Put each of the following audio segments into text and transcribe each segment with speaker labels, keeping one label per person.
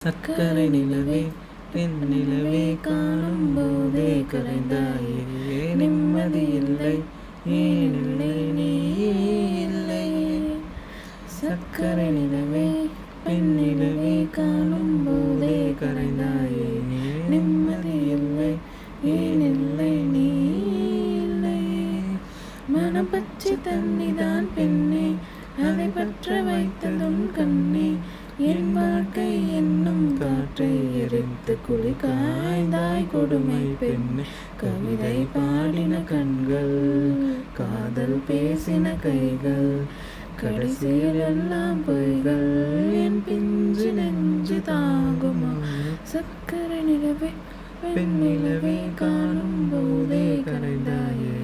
Speaker 1: சக்கரை நிலவே பெண் நிலவே காணும் போதே கரைந்தாயே நிம்மதி இல்லை ஏனில்லை நீ இல்லை. சக்கரை நிலவே பெண் நிலவே காணும் போதே கரைந்தாயே நிம்மதி இல்லை ஏனில்லை நீ இல்லை. மனம் பச்சை தண்ணிதான் பெண்ணே அதை பற்ற வைத்ததும் கண்ணே என் வாழ்க்கை என்னும் காற்றை எரித்து குளி காய்ந்தாய் கொடுமை பெண்ணே. கவிதை பாடின கண்கள் காதல் பேசின கைகள் கடைசியில் எல்லாம் பொய்கள் என் பிஞ்சு நெஞ்சு தாங்குமா. சக்கரை நிலவே பெண் நிலவே காணும் போதே கரைந்தாயே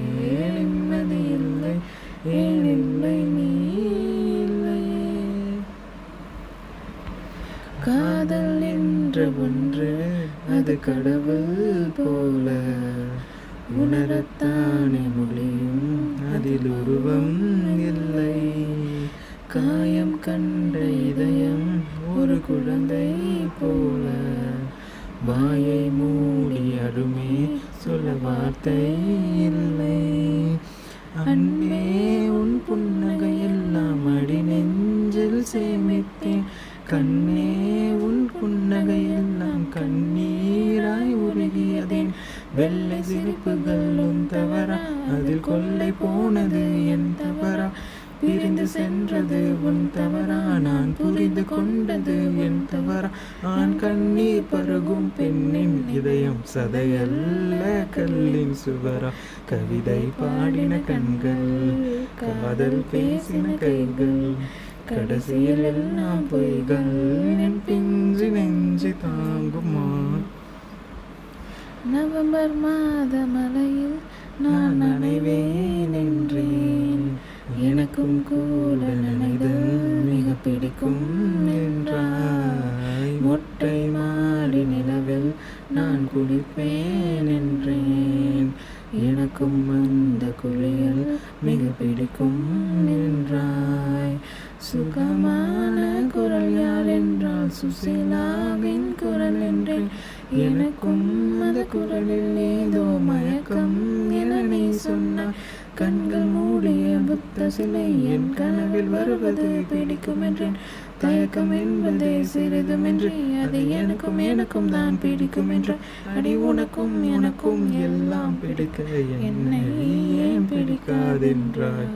Speaker 1: நிம்மதி இல்லை ஏனில்லை நீ இல்லை. காதல் என்ற ஒன்று அது கடவுள் போல உணரத்தானே முடியும் அதில் உருவம் இல்லை. காயம் கண்ட இதயம் ஒரு குழந்தை போல வாயை மூடி அருமே சொல்ல வார்த்தை இல்லை. அன்பே உன் புன்னகை எல்லாம் அடி நெஞ்சில் சேமித்தேன். கண்ணே உன் புன்னகை எல்லாம் கண்ணீராய் உருகியதேன். வெள்ளை சிரிப்புகளும் தவறா அதில் கொள்ளை போனது என் தவறா. பிரிந்து சென்றது உன் தவறா நான் புரிந்து கொண்டது என் தவறா. ஆண் கண்ணீர் பருகும் பெண்ணின் இதயம் சதையல்ல கல்லின் சுவரா. கவிதை பாடின கண்கள் காதல் பேசின கைகள் கடைசியில் எல்லாம் பொய்கள் என் பிஞ்சு நெஞ்சு தாங்குமா. நவம்பர் மாத மலையில் நான் நனைவேன் என்றேன். எனக்கும் கூட நனைதல் மிக பிடிக்கும் என்றாய். மொட்டை மாடி நிலவில் நான் குளிப்பேன் என்றேன். எனக்கும் அந்த குளியல் மிக பிடிக்கும் என்றாய். சுகமான குரல் யார் என்றால் சுசீலாவின் குரல் என்றேன். எனக்கும் அந்த குரலில் ஏதோ மயக்கம் என நீ சொன்னாய். கண்கள் மூடிய புத்த சிலை என் கனவில் வருவது பிடிக்கும் என்றேன். தயக்கம் என்பதே சிறிதுமின்றி அது எனக்கும் எனக்கும் தான் பிடிக்கும் என்ற. அடி உனக்கும் எனக்கும் எல்லாம் பிடிக்க என்னை ஏன் பிடிக்காதென்றாய்.